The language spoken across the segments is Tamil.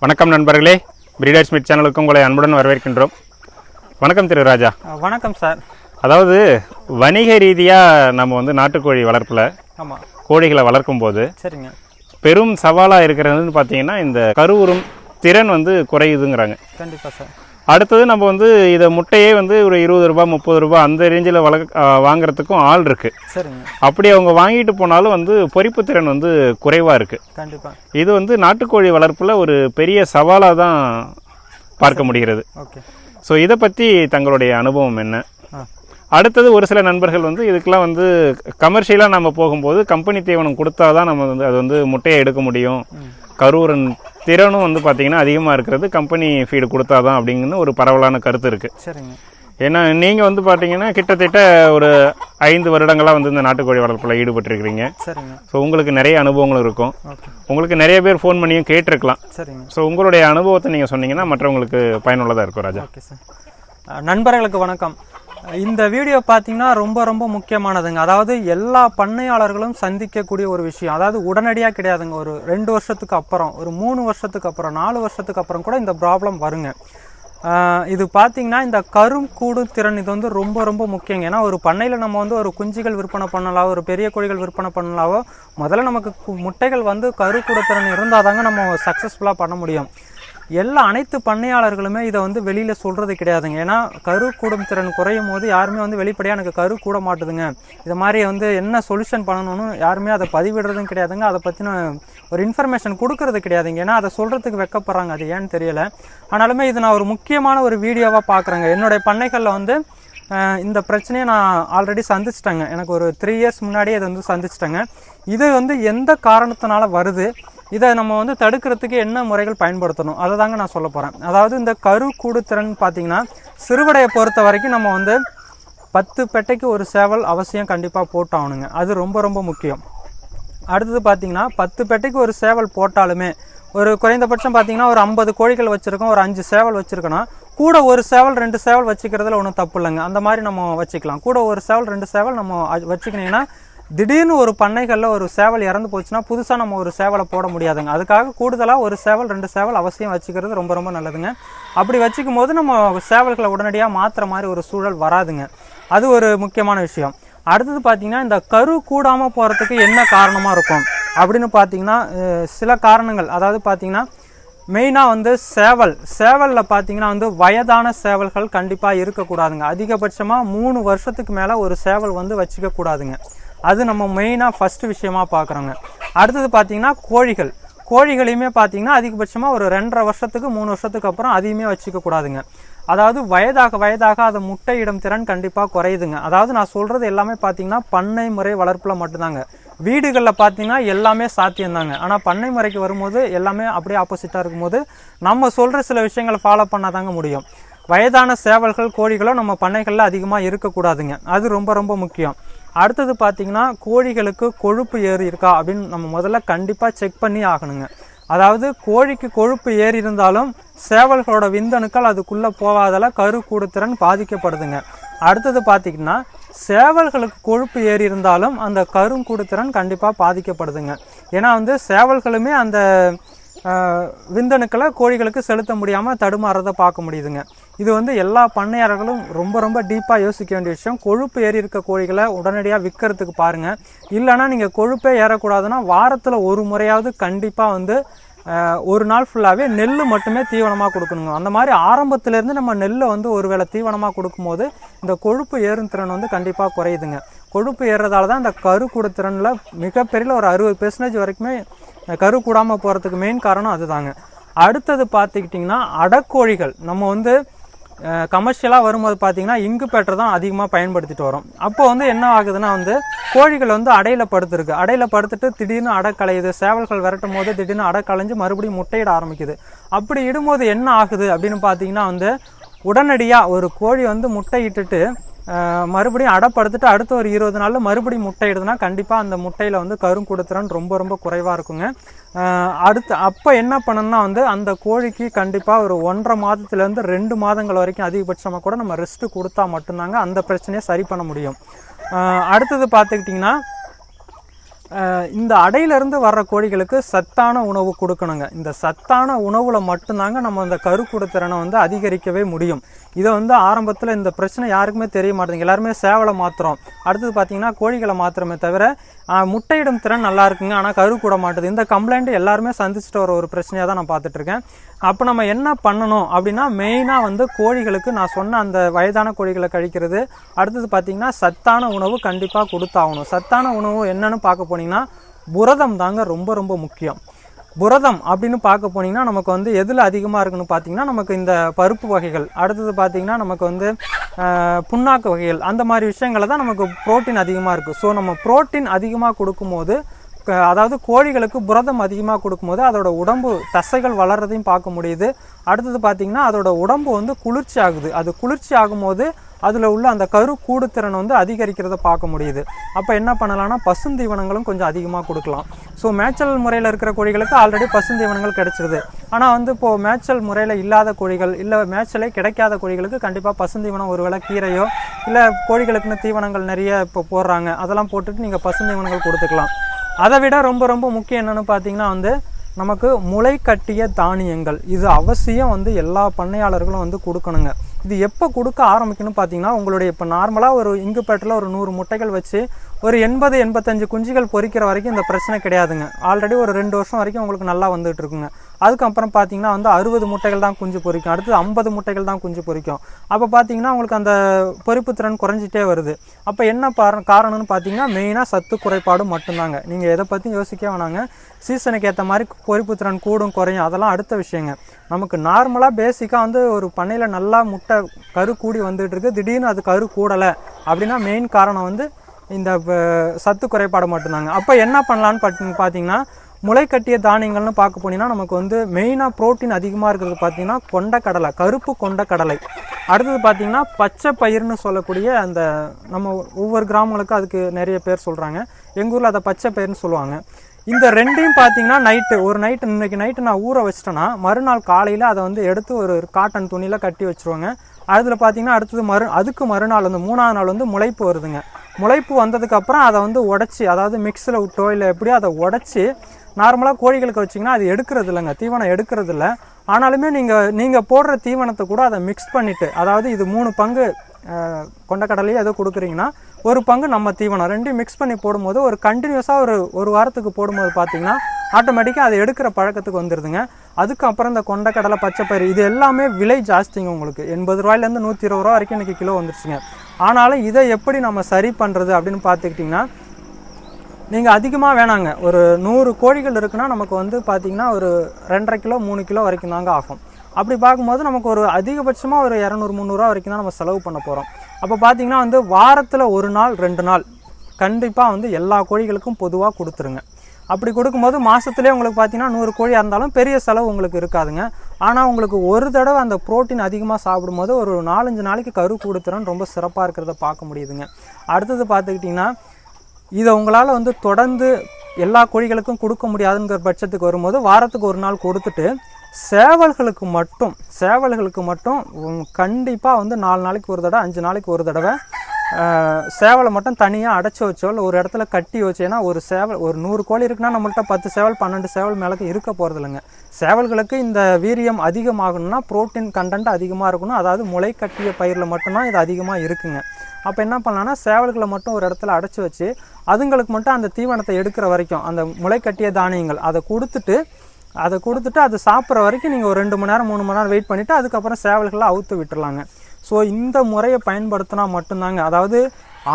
வணக்கம் நண்பர்களே, பிரீடர்ஸ் மீட் சேனலுக்கு உங்களை அன்புடன் வரவேற்கின்றோம். வணக்கம் திரு ராஜா. வணக்கம் சார். அதாவது வணிக ரீதியாக நம்ம வந்து நாட்டுக்கோழி வளர்ப்பில் கோழிகளை வளர்க்கும் போது சரிங்க பெரும் சவாலாக இருக்கிறதுன்னு பார்த்தீங்கன்னா இந்த கருவுறும் திறன் வந்து குறையுதுங்கிறாங்க. கண்டிப்பாக சார். அடுத்தது நம்ம வந்து இதை முட்டையே வந்து ஒரு 20 ரூபா 30 ரூபா அந்த ரேஞ்சில் வாங்குறதுக்கும் ஆள் இருக்குது. சரிங்க. அப்படி அவங்க வாங்கிட்டு போனாலும் வந்து பொரிப்பு திறன் வந்து குறைவாக இருக்குது. கண்டிப்பாக இது வந்து நாட்டுக்கோழி வளர்ப்பில் ஒரு பெரிய சவாலாக தான் பார்க்க முடிகிறது. ஓகே. ஸோ இதை பற்றி தங்களுடைய அனுபவம் என்ன? அடுத்தது ஒரு சில நண்பர்கள் வந்து இதுக்கெல்லாம் வந்து கமர்ஷியலாக நம்ம போகும்போது கம்பெனி தீவனம் கொடுத்தா தான் நம்ம வந்து அது வந்து முட்டையை எடுக்க முடியும், கருவுரன் திறனும் வந்து பார்த்திங்கன்னா அதிகமாக இருக்கிறது கம்பெனி ஃபீடு கொடுத்தா தான் அப்படிங்கன்னு ஒரு பரவலான கருத்து இருக்குது. சரிங்க. ஏன்னா நீங்கள் வந்து பார்த்தீங்கன்னா கிட்டத்தட்ட ஒரு 5 வருடங்களாக வந்து இந்த நாட்டுக்கோழி வளர்ப்பில் ஈடுபட்டிருக்கிறீங்க. சரிங்க. ஸோ உங்களுக்கு நிறைய அனுபவங்கள் இருக்கும். உங்களுக்கு நிறைய பேர் ஃபோன் பண்ணியும் கேட்டிருக்கலாம். சரிங்க. ஸோ உங்களுடைய அனுபவத்தை நீங்கள் சொன்னீங்கன்னா மற்றவங்களுக்கு பயனுள்ளதாக இருக்கும். ராஜா. Okay sir. நண்பர்களுக்கு வணக்கம். இந்த வீடியோ பார்த்தீங்கன்னா ரொம்ப ரொம்ப முக்கியமானதுங்க. அதாவது எல்லா பண்ணையாளர்களும் சந்திக்கக்கூடிய ஒரு விஷயம். அதாவது உடனடியாக கிடையாதுங்க. ஒரு 2 வருஷத்துக்கு அப்புறம், ஒரு 3 வருஷத்துக்கு அப்புறம், 4 வருஷத்துக்கு அப்புறம் கூட இந்த ப்ராப்ளம் வருங்க. இது பார்த்தீங்கன்னா இந்த கருங்கூடு திறன் இது வந்து ரொம்ப ரொம்ப முக்கியங்க. ஏன்னா ஒரு பண்ணையில் நம்ம வந்து ஒரு குஞ்சுகள் விற்பனை பண்ணலாவோ ஒரு பெரிய கோழிகள் விற்பனை பண்ணலாவோ முதல்ல நமக்கு முட்டைகள் வந்து கருக்கூடு திறன் இருந்தால் தாங்க நம்ம சக்ஸஸ்ஃபுல்லாக பண்ண முடியும். அனைத்து பண்ணையாளர்களுமே இதை வந்து வெளியில் சொல்கிறது கிடையாதுங்க. ஏன்னா கரு கூடும் திறன் குறையும் போது யாருமே வந்து வெளிப்படையாக எனக்கு கரு கூட மாட்டுதுங்க, இது மாதிரி வந்து என்ன சொல்யூஷன் பண்ணணும்னு யாருமே அதை பதிவிடுறதும் கிடையாதுங்க. அதை பற்றின ஒரு இன்ஃபர்மேஷன் கொடுக்கறது கிடையாதுங்க. ஏன்னா அதை சொல்கிறதுக்கு வெக்கப்படுறாங்க, அது ஏன்னு தெரியலை. ஆனாலுமே இது நான் ஒரு முக்கியமான ஒரு வீடியோவாக பார்க்குறேங்க. என்னுடைய பண்ணைகளில் வந்து இந்த பிரச்சனையை நான் ஆல்ரெடி சந்திச்சிட்டேங்க. எனக்கு ஒரு 3 இயர்ஸ் முன்னாடியே இதை வந்து சந்திச்சிட்டேங்க. இது வந்து எந்த காரணத்தினால வருது, இதை நம்ம வந்து தடுக்கிறதுக்கு என்ன முறைகள் பயன்படுத்தணும் அதை தாங்க நான் சொல்ல போகிறேன். அதாவது இந்த கரு கூடு திறன் பார்த்திங்கன்னா சிறுவடையை பொறுத்த வரைக்கும் நம்ம வந்து 10 பெட்டைக்கு ஒரு சேவல் அவசியம் கண்டிப்பாக போட்டாகணுங்க. அது ரொம்ப ரொம்ப முக்கியம். அடுத்தது பார்த்திங்கன்னா 10 பெட்டைக்கு ஒரு சேவல் போட்டாலுமே ஒரு குறைந்தபட்சம் பார்த்திங்கன்னா ஒரு 50 கோழிகள் வச்சுருக்கோம், ஒரு 5 சேவல் வச்சுருக்கோன்னா கூட ஒரு சேவல் 2 சேவல் வச்சுக்கிறதுல ஒன்றும் தப்பு இல்லைங்க. அந்த மாதிரி நம்ம வச்சுக்கலாம். கூட ஒரு சேவல் 2 சேவல் நம்ம வச்சுக்கினீங்கன்னா திடீர்னு ஒரு பண்ணைகளில் ஒரு சேவல் இறந்து போச்சுன்னா புதுசாக நம்ம ஒரு சேவலை போட முடியாதுங்க. அதுக்காக கூடுதலாக ஒரு சேவல் 2 சேவல் அவசியம் வச்சுக்கிறது ரொம்ப ரொம்ப நல்லதுங்க. அப்படி வச்சுக்கும் போது நம்ம சேவல்களை உடனடியாக மாற்றுற மாதிரி ஒரு சூழல் வராதுங்க. அது ஒரு முக்கியமான விஷயம். அடுத்தது பார்த்திங்கன்னா இந்த கரு கூடாமல் போகிறதுக்கு என்ன காரணமாக இருக்கும் அப்படின்னு பார்த்திங்கன்னா சில காரணங்கள். அதாவது பார்த்திங்கன்னா மெயினாக வந்து சேவலில் பார்த்திங்கன்னா வந்து வயதான சேவல்கள் கண்டிப்பாக இருக்கக்கூடாதுங்க. அதிகபட்சமாக 3 வருஷத்துக்கு மேலே ஒரு சேவல் வந்து வச்சுக்க கூடாதுங்க. அது நம்ம மெயினாக ஃபஸ்ட்டு விஷயமாக பார்க்குறோங்க. அடுத்தது பார்த்திங்கன்னா கோழிகளையுமே பார்த்திங்கன்னா அதிகபட்சமாக ஒரு 2.5 வருஷத்துக்கு 3 வருஷத்துக்கு அப்புறம் அதையுமே வச்சுக்க கூடாதுங்க. அதாவது வயதாக அதை முட்டையிடும் திறன் கண்டிப்பாக குறையுதுங்க. அதாவது நான் சொல்கிறது எல்லாமே பார்த்திங்கன்னா பண்ணை முறை வளர்ப்பில் மட்டும்தாங்க. வீடுகளில் பார்த்திங்கன்னா எல்லாமே சாத்தியம்தாங்க. ஆனால் பண்ணை முறைக்கு வரும்போது எல்லாமே அப்படியே ஆப்போசிட்டாக இருக்கும்போது நம்ம சொல்கிற சில விஷயங்களை ஃபாலோ பண்ணால் தாங்க முடியும். வயதான சேவல்கள் கோழிகளும் நம்ம பண்ணைகளில் அதிகமாக இருக்கக்கூடாதுங்க. அது ரொம்ப ரொம்ப முக்கியம். அடுத்தது பார்த்திங்கன்னா கோழிகளுக்கு கொழுப்பு ஏறி இருக்கா அப்படின்னு நம்ம முதல்ல கண்டிப்பாக செக் பண்ணி ஆகணுங்க. அதாவது கோழிக்கு கொழுப்பு ஏறி இருந்தாலும் சேவல்களோட விந்தணுக்கள் அதுக்குள்ளே போகாதால கரு கூடுத்திறன் பாதிக்கப்படுதுங்க. அடுத்தது பார்த்திங்கன்னா சேவல்களுக்கு கொழுப்பு ஏறி இருந்தாலும் அந்த கருங்கூடுத்திறன் கண்டிப்பாக பாதிக்கப்படுதுங்க. ஏன்னா வந்து சேவல்களுமே அந்த விந்தணுக்களை கோழிகளுக்கு செலுத்த முடியாமல் தடுமாறதை பார்க்க முடியுதுங்க. இது வந்து எல்லா பண்ணையாளர்களும் ரொம்ப ரொம்ப டீப்பாக யோசிக்க வேண்டிய விஷயம். கொழுப்பு ஏறி இருக்க கோழிகளை உடனடியாக விற்கிறதுக்கு பாருங்கள். இல்லைனா நீங்கள் கொழுப்பே ஏறக்கூடாதுன்னா வாரத்தில் ஒரு முறையாவது கண்டிப்பாக வந்து ஒரு நாள் ஃபுல்லாகவே நெல் மட்டுமே தீவனமாக கொடுக்கணுங்க. அந்த மாதிரி ஆரம்பத்திலேருந்து நம்ம நெல்லை வந்து ஒரு வேளை தீவனமாக கொடுக்கும்போது இந்த கொழுப்பு ஏறும் திறன் வந்து கண்டிப்பாக குறையுதுங்க. கொழுப்பு ஏறுறதால தான் இந்த கரு கூட திறனில் மிகப்பெரிய ஒரு 60% வரைக்குமே கரு கூடாமல் போகிறதுக்கு மெயின் காரணம் அதுதாங்க. அடுத்தது பார்த்துக்கிட்டிங்கன்னா அடக்கோழிகள் நம்ம வந்து கமர்ஷியலாக வரும்போது பார்த்திங்கன்னா இங்குபேட்டர் தான் அதிகமாக பயன்படுத்திட்டு வரோம். அப்போ வந்து என்ன ஆகுதுன்னா வந்து கோழிகள் வந்து அடையில் படுத்துட்டு திடீர்னு அடை கலையுது. சேவல்கள் விரட்டும் போது திடீர்னு அடை கலைஞ்சு மறுபடியும் முட்டையிட ஆரம்பிக்குது. அப்படி இடும்போது என்ன ஆகுது அப்படின்னு பார்த்தீங்கன்னா வந்து உடனடியாக ஒரு கோழி வந்து முட்டையிட்டுட்டு மறுபடியும் அடைப்படுத்திட்டு அடுத்த ஒரு 20 நாளில் மறுபடியும் முட்டையிடுதுன்னா கண்டிப்பாக அந்த முட்டையில் வந்து கருங்கூடுத்திறன் ரொம்ப ரொம்ப குறைவாக இருக்குங்க. அப்போ என்ன பண்ணணும்னா வந்து அந்த கோழிக்கு கண்டிப்பாக ஒரு 1.5 மாதத்துலேருந்து 2 மாதங்கள் வரைக்கும் அதிகபட்சமாக கூட நம்ம ரெஸ்ட்டு கொடுத்தா மட்டும்தாங்க அந்த பிரச்சனையை சரி பண்ண முடியும். அடுத்தது பார்த்துக்கிட்டிங்கன்னா இந்த அடையிலிருந்து வர்ற கோழிகளுக்கு சத்தான உணவு கொடுக்கணுங்க. இந்த சத்தான உணவில் மட்டும்தாங்க நம்ம இந்த கருக்கூட திறனை வந்து அதிகரிக்கவே முடியும். இதை வந்து ஆரம்பத்தில் இந்த பிரச்சனை யாருக்குமே தெரிய மாட்டேங்குது. எல்லாருமே சேவலை மாற்றுறோம், அடுத்தது பார்த்தீங்கன்னா கோழிகளை மாத்திரமே தவிர முட்டையிடும் திறன் நல்லா இருக்குங்க, ஆனால் கரு கூட மாட்டுது. இந்த கம்ப்ளைண்ட் எல்லாருமே சந்திச்சுட்டு வர ஒரு பிரச்சனையாக தான் நான் பார்த்துட்ருக்கேன். அப்போ நம்ம என்ன பண்ணணும் அப்படின்னா, மெயினாக வந்து கோழிகளுக்கு நான் சொன்ன அந்த வயதான கோழிகளை கழிக்கிறது, அடுத்தது பார்த்தீங்கன்னா சத்தான உணவு கண்டிப்பாக கொடுத்தாகணும். சத்தான உணவு என்னன்னு பார்க்க போனீங்கன்னா புரதம் தாங்க ரொம்ப ரொம்ப முக்கியம். புரதம் அப்படின்னு பார்க்க போனீங்கன்னா நமக்கு வந்து எதில் அதிகமாக இருக்குன்னு பார்த்தீங்கன்னா நமக்கு இந்த பருப்பு வகைகள், அடுத்தது பார்த்தீங்கன்னா நமக்கு வந்து புண்ணாக்கு வகைகள், அந்த மாதிரி விஷயங்களில் தான் நமக்கு புரோட்டீன் அதிகமாக இருக்குது. ஸோ நம்ம புரோட்டீன் அதிகமாக கொடுக்கும்போது, அதாவது கோழிகளுக்கு புரதம் அதிகமாக கொடுக்கும்போது அதோட உடம்பு தசைகள் வளர்றதையும் பார்க்க முடியுது. அடுத்தது பார்த்தீங்கன்னா அதோட உடம்பு வந்து குளிர்ச்சி ஆகுது. அது குளிர்ச்சி ஆகும்போது அதில் உள்ள அந்த கரு கூடுத்திறன் வந்து அதிகரிக்கிறத பார்க்க முடியுது. அப்போ என்ன பண்ணலாம்னா பசுந்தீவனங்களும் கொஞ்சம் அதிகமாக கொடுக்கலாம். ஸோ மேய்ச்சல் முறையில் இருக்கிற கோழிகளுக்கு ஆல்ரெடி பசுந்தீவனங்கள் கிடைச்சிருது. ஆனால் வந்து இப்போது மேய்ச்சல் முறையில் இல்லாத கோழிகள், இல்லை மேய்ச்சலே கிடைக்காத கோழிகளுக்கு கண்டிப்பாக பசுந்தீவனம், ஒருவேளை கீரையோ இல்லை கோழிகளுக்குன்னு தீவனங்கள் நிறைய இப்போ போடுறாங்க, அதெல்லாம் போட்டுட்டு நீங்கள் பசுந்தீவனங்கள் கொடுத்துக்கலாம். அதை விட ரொம்ப ரொம்ப முக்கியம் என்னென்னு பார்த்தீங்கன்னா வந்து நமக்கு முளை கட்டிய தானியங்கள், இது அவசியம் வந்து எல்லா பண்ணையாளர்களும் வந்து கொடுக்கணுங்க. இது எப்போ கொடுக்க ஆரம்பிக்கணும்னு பார்த்தீங்கன்னா, உங்களுடைய இப்போ நார்மலாக ஒரு இங்குபேட்டில் ஒரு 100 முட்டைகள் வச்சு ஒரு 80-85 குஞ்சுகள் பொரிக்கிற வரைக்கும் இந்த பிரச்சனை கிடையாதுங்க. ஆல்ரெடி ஒரு 2 வருஷம் வரைக்கும் உங்களுக்கு நல்லா வந்துட்டு இருக்குங்க. அதுக்கப்புறம் பார்த்தீங்கன்னா வந்து 60 முட்டைகள் தான் குஞ்சு பொரிக்கும், அடுத்து 50 முட்டைகள் தான் குஞ்சு பொரிக்கும். அப்போ பார்த்தீங்கன்னா உங்களுக்கு அந்த பொரிப்பு திறன் குறைஞ்சிட்டே வருது. அப்போ என்ன காரணம்னு பார்த்தீங்கன்னா மெயினாக சத்து குறைபாடு மட்டும்தாங்க. நீங்கள் எதை பற்றி யோசிக்க வேணாங்க. சீசனுக்கு ஏற்ற மாதிரி பொரிப்பு திறன் கூடும் குறையும் அதெல்லாம் அடுத்த விஷயங்க. நமக்கு நார்மலாக பேசிக்காக வந்து ஒரு பண்ணையில் நல்லா முட்டை கரு கூடி வந்துட்டு இருக்கு, திடீர்னு அது கரு கூடலை அப்படின்னா மெயின் காரணம் வந்து இந்த சத்து குறைபாடு மட்டும்தாங்க. அப்போ என்ன பண்ணலான்னு பார்த்தீங்கன்னா, முளை கட்டிய தானியங்கள்னு பார்க்க போனீங்கன்னா நமக்கு வந்து மெயினாக ப்ரோட்டீன் அதிகமாக இருக்கிறது பார்த்தீங்கன்னா கொண்டக்கடலை, கருப்பு கொண்டக்கடலை. அடுத்தது பார்த்தீங்கன்னா பச்சை பயிர்னு சொல்லக்கூடிய அந்த நம்ம ஒவ்வொரு கிராமங்களுக்கும் அதுக்கு நிறைய பேர் சொல்கிறாங்க, எங்கள் ஊரில் அதை பச்சை பயிர்னு சொல்லுவாங்க. இந்த ரெண்டையும் பார்த்தீங்கன்னா இன்னைக்கு நைட்டு நான் ஊற வச்சிட்டேன்னா மறுநாள் காலையில் அதை வந்து எடுத்து ஒரு காட்டன் துணியில் கட்டி வச்சுருவாங்க. அதில் பார்த்தீங்கன்னா அடுத்தது அதுக்கு மறுநாள் வந்து 3ஆவது நாள் வந்து முளைப்பு வருதுங்க. முளைப்பு வந்ததுக்கப்புறம் அதை வந்து உடச்சி, அதாவது மிக்ஸில் விட்டோ இல்லை எப்படியோ அதை உடச்சி நார்மலாக கோழிகளுக்கு வச்சிங்கன்னா அது எடுக்கிறது இல்லைங்க, தீவனம் எடுக்கிறது இல்லை. ஆனாலுமே நீங்கள் போடுற தீவனத்தை கூட அதை மிக்ஸ் பண்ணிவிட்டு, அதாவது இது 3 பங்கு கொண்டக்கடலையே ஏதோ கொடுக்குறீங்கன்னா 1 பங்கு நம்ம தீவனம், ரெண்டையும் மிக்ஸ் பண்ணி போடும்போது ஒரு கண்டினியூஸாக ஒரு வாரத்துக்கு போடும்போது பார்த்தீங்கன்னா ஆட்டோமேட்டிக்காக அதை எடுக்கிற பழக்கத்துக்கு வந்துடுதுங்க. அதுக்கப்புறம் இந்த கொண்டக்கடலை, பச்சைப்பயிறு இது எல்லாமே விலை ஜாஸ்திங்க. உங்களுக்கு 80 ரூபாயிலேருந்து 120 ரூபா வரைக்கும் இன்றைக்கி கிலோ வந்துருச்சுங்க. ஆனாலும் இதை எப்படி நம்ம சரி பண்ணுறது அப்படின்னு பார்த்துக்கிட்டிங்கன்னா, நீங்கள் அதிகமாக வேணாங்க. ஒரு 100 கோழிகள் இருக்குன்னா நமக்கு வந்து பார்த்திங்கன்னா ஒரு 2.5 கிலோ 3 கிலோ வரைக்கும் தாங்க ஆகும். அப்படி பார்க்கும்போது நமக்கு ஒரு அதிகபட்சமாக ஒரு 200-300 ரூபா வரைக்கும் தான் நம்ம செலவு பண்ண போகிறோம். அப்போ பார்த்திங்கன்னா வந்து வாரத்தில் 1 நாள் 2 நாள் கண்டிப்பாக வந்து எல்லா கோழிகளுக்கும் பொதுவாக கொடுத்துருங்க. அப்படி கொடுக்கும்போது மாதத்துலேயே உங்களுக்கு பார்த்தீங்கன்னா 100 கோழியாக இருந்தாலும் பெரிய செலவு உங்களுக்கு இருக்காதுங்க. ஆனால் உங்களுக்கு ஒரு தடவை அந்த ப்ரோட்டீன் அதிகமாக சாப்பிடும்போது ஒரு 4-5 நாளைக்கு கரு கூடுத்திறன் ரொம்ப சிறப்பாக இருக்கிறத பார்க்க முடியுதுங்க. அடுத்தது பார்த்துக்கிட்டிங்கன்னா, இதை உங்களால் வந்து தொடர்ந்து எல்லா கோழிகளுக்கும் கொடுக்க முடியாதுங்கிற பட்சத்துக்கு வரும்போது வாரத்துக்கு 1 நாள் கொடுத்துட்டு சேவல்களுக்கு மட்டும் கண்டிப்பாக வந்து 4 நாளைக்கு ஒரு தடவை 5 நாளைக்கு ஒரு தடவை சேவலை மட்டும் தனியாக அடைச்சி வச்சோ இல்லை ஒரு இடத்துல கட்டி வச்சு. ஏன்னா ஒரு 100 கோழி இருக்குன்னா நம்மள்கிட்ட 10 சேவல் 12 சேவல் மேலே இருக்க போகிறது இல்லைங்க. சேவல்களுக்கு இந்த வீரியம் அதிகமாகணும்னா புரோட்டீன் கண்டென்ட் அதிகமாக இருக்கணும். அதாவது முளை கட்டிய பயிரில் மட்டும்தான் இது அதிகமாக இருக்குங்க. அப்போ என்ன பண்ணலான்னா சேவல்களை மட்டும் ஒரு இடத்துல அடைச்சி வச்சு அதுங்களுக்கு மட்டும் அந்த தீவனத்தை எடுக்கிற வரைக்கும் அந்த முளை கட்டிய தானியங்கள் அதை கொடுத்துட்டு அது சாப்பிட்ற வரைக்கும் நீங்கள் ஒரு 2 மணி நேரம் 3 மணி நேரம் வெயிட் பண்ணிவிட்டு அதுக்கப்புறம் சேவல்களை அவுத்து விட்டுறலாங்க. ஸோ இந்த முறையை பயன்படுத்தினா மட்டும்தாங்க, அதாவது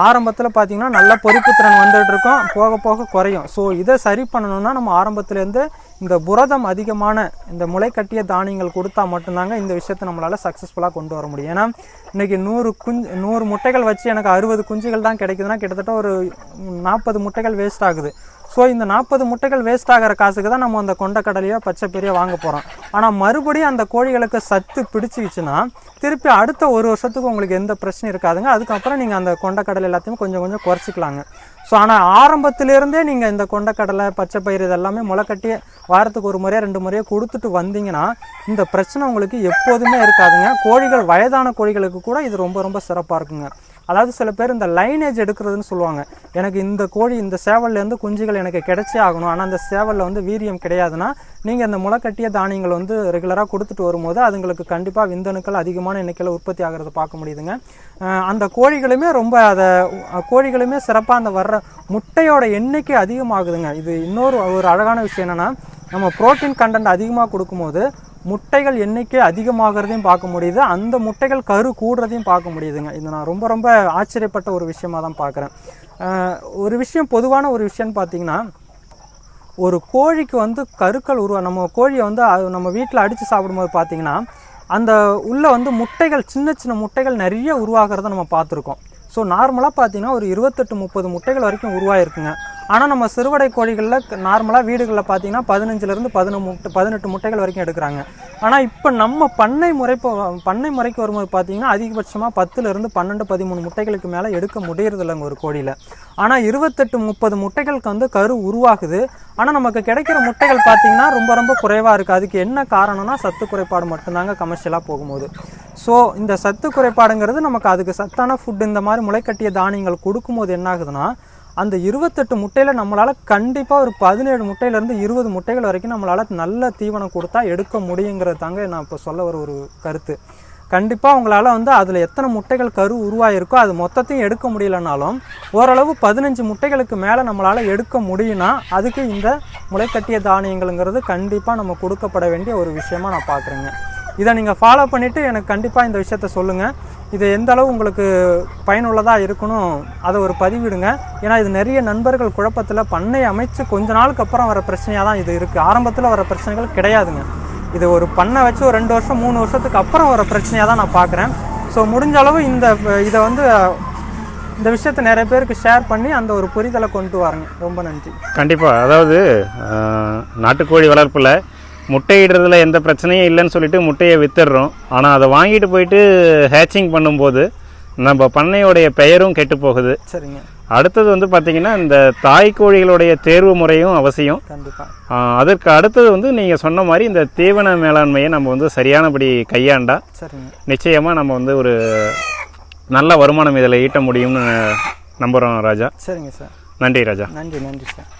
ஆரம்பத்தில் பார்த்தீங்கன்னா நல்ல பொரிப்புத்திறன் வந்துட்டு இருக்கோம், போக போக குறையும். ஸோ இதை சரி பண்ணணும்னா நம்ம ஆரம்பத்துலேருந்து இந்த புரதம் அதிகமான இந்த முளை கட்டிய தானியங்கள் கொடுத்தா மட்டும்தாங்க இந்த விஷயத்தை நம்மளால் சக்ஸஸ்ஃபுல்லாக கொண்டு வர முடியும். ஏன்னா இன்றைக்கி 100 முட்டைகள் வச்சு எனக்கு 60 குஞ்சுகள் தான் கிடைக்குதுன்னா கிட்டத்தட்ட ஒரு 40 முட்டைகள் வேஸ்ட் ஆகுது. ஸோ இந்த 40 முட்டைகள் வேஸ்ட் ஆகிற காசுக்கு தான் நம்ம அந்த கொண்டக்கடலையோ பச்சை பெரிய வாங்க போகிறோம். ஆனால் மறுபடியும் அந்த கோழிகளுக்கு சத்து பிடிச்சிக்கிச்சுன்னா திருப்பி அடுத்த 1 வருஷத்துக்கு உங்களுக்கு எந்த பிரச்சனையும் இருக்காதுங்க. அதுக்கப்புறம் நீங்கள் அந்த கொண்டக்கடலை எல்லாத்தையும் கொஞ்சம் கொஞ்சம் குறைச்சிக்கலாங்க. ஸோ ஆனால் ஆரம்பத்திலேருந்தே நீங்கள் இந்த கொண்டக்கடலை பச்சை பயிர் இதெல்லாமே முளைக்கட்டி வாரத்துக்கு 1 முறையோ 2 முறையோ கொடுத்துட்டு வந்தீங்கன்னா இந்த பிரச்சனை உங்களுக்கு எப்போதுமே இருக்காதுங்க. வயதான கோழிகளுக்கு கூட இது ரொம்ப ரொம்ப சிறப்பாக இருக்குங்க. அதாவது சில பேர் இந்த லைனேஜ் எடுக்கிறதுன்னு சொல்லுவாங்க. எனக்கு இந்த கோழி இந்த சேவல்லேருந்து குஞ்சுகள் எனக்கு கிடைச்சே ஆகணும், ஆனால் அந்த சேவலில் வந்து வீரியம் கிடையாதுன்னா நீங்கள் இந்த முளைக்கட்டிய தானியங்கள் வந்து ரெகுலராக கொடுத்துட்டு வரும்போது அதுங்களுக்கு கண்டிப்பாக விந்தணுக்கள் அதிகமான எண்ணிக்கையில் உற்பத்தி ஆகிறத பார்க்க முடியுதுங்க. அந்த கோழிகளுமே ரொம்ப கோழிகளுமே சிறப்பாக அந்த வர்ற முட்டையோட எண்ணிக்கை அதிகமாகுதுங்க. இது இன்னொரு ஒரு அழகான விஷயம் என்னென்னா, நம்ம புரோட்டீன் கண்டென்ட் அதிகமாக கொடுக்கும்போது முட்டைகள் எண்ணிக்கை அதிகமாகிறதையும் பார்க்க முடியுது, அந்த முட்டைகள் கரு கூடுறதையும் பார்க்க முடியுதுங்க. இது நான் ரொம்ப ரொம்ப ஆச்சரியப்பட்ட ஒரு விஷயமாக தான் பார்க்குறேன். ஒரு விஷயம், பொதுவான ஒரு விஷயம்னு பார்த்தீங்கன்னா, ஒரு கோழிக்கு வந்து கருக்கள் நம்ம கோழியை வந்து நம்ம வீட்டில் அடித்து சாப்பிடும்போது பார்த்தீங்கன்னா அந்த உள்ளே வந்து முட்டைகள் சின்ன சின்ன முட்டைகள் நிறைய உருவாகிறத நம்ம பார்த்துருக்கோம். ஸோ நார்மலாக பார்த்தீங்கன்னா ஒரு 28-30 முட்டைகள் வரைக்கும் உருவாயிருக்குங்க. ஆனால் நம்ம சிறுவடை கோழிகளில் நார்மலாக வீடுகளில் பார்த்தீங்கன்னா 15லேருந்து 18 முட்டைகள் வரைக்கும் எடுக்கிறாங்க. ஆனால் இப்போ நம்ம பண்ணை முறைக்கு வரும்போது பார்த்தீங்கன்னா அதிகபட்சமாக 10லேருந்து 12-13 முட்டைகளுக்கு மேலே எடுக்க முடியறதில்லைங்க ஒரு கோழியில். ஆனால் 28-30 முட்டைகளுக்கு வந்து கரு உருவாகுது. ஆனால் நமக்கு கிடைக்கிற முட்டைகள் பார்த்தீங்கன்னா ரொம்ப ரொம்ப குறைவாக இருக்குது. அதுக்கு என்ன காரணம்னா சத்து குறைபாடு மட்டும்தாங்க கமர்ஷியலாக போகும்போது. ஸோ இந்த சத்து குறைபாடுங்கிறது நமக்கு அதுக்கு சத்தான ஃபுட் இந்த மாதிரி முளைக்கட்டிய தானியங்கள் கொடுக்கும்போது என்ன ஆகுதுன்னா, அந்த 28 முட்டையில் நம்மளால் கண்டிப்பாக ஒரு 17 முட்டையிலேருந்து 20 முட்டைகள் வரைக்கும் நம்மளால் நல்ல தீவனம் கொடுத்தா எடுக்க முடியுங்கிறது தாங்க நான் இப்போ சொல்ல வர ஒரு கருத்து. கண்டிப்பாக உங்களால் வந்து அதில் எத்தனை முட்டைகள் கரு உருவாயிருக்கோ அது மொத்தத்தையும் எடுக்க முடியலனாலும் ஓரளவு 15 முட்டைகளுக்கு மேலே நம்மளால் எடுக்க முடியும்னா அதுக்கு இந்த முளைக்கட்டிய தானியங்கள்ங்கிறது கண்டிப்பாக நம்ம கொடுக்கப்பட வேண்டிய ஒரு விஷயமா நான் பார்க்குறேங்க. இதை நீங்கள் ஃபாலோ பண்ணிவிட்டு எனக்கு கண்டிப்பாக இந்த விஷயத்த சொல்லுங்கள். இது எந்த அளவு உங்களுக்கு பயனுள்ளதாக இருக்கணும் அதை ஒரு பதிவிடுங்க. ஏன்னா இது நிறைய நண்பர்கள் குழப்பத்தில் பண்ணை அமைச்சு கொஞ்ச நாளுக்கு அப்புறம் வர பிரச்சனையாக தான் இது இருக்குது. ஆரம்பத்தில் வர பிரச்சனைகள் கிடையாதுங்க. இது ஒரு பண்ணை வச்சு ஒரு 2 வருஷம் 3 வருஷத்துக்கு அப்புறம் வர பிரச்சனையாக தான் நான் பார்க்குறேன். ஸோ முடிஞ்ச அளவு இதை வந்து இந்த விஷயத்தை நிறைய பேருக்கு ஷேர் பண்ணி அந்த ஒரு புரிதலை கொண்டு வரேங்க. ரொம்ப நன்றி. கண்டிப்பாக. அதாவது நாட்டுக்கோழி வளர்ப்பில் முட்டையிடுறதுல எந்த பிரச்சனையும் இல்லைன்னு சொல்லிட்டு முட்டையை வித்துடுறோம். ஆனால் அதை வாங்கிட்டு போயிட்டு ஹேச்சிங் பண்ணும்போது நம்ம பண்ணையோடைய பெயரும் கெட்டு போகுது. சரிங்க. அடுத்தது வந்து பார்த்திங்கன்னா இந்த தாய்க்கோழிகளுடைய தேர்வு முறையும் அவசியம். கண்டிப்பாக. அதற்கு அடுத்தது வந்து நீங்கள் சொன்ன மாதிரி இந்த தீவன மேலாண்மையை நம்ம வந்து சரியானபடி கையாண்டா நிச்சயமாக நம்ம வந்து ஒரு நல்ல வருமானம் இதில் ஈட்ட முடியும்னு நம்புகிறோம் ராஜா. சரிங்க சார். நன்றி ராஜா. நன்றி சார்.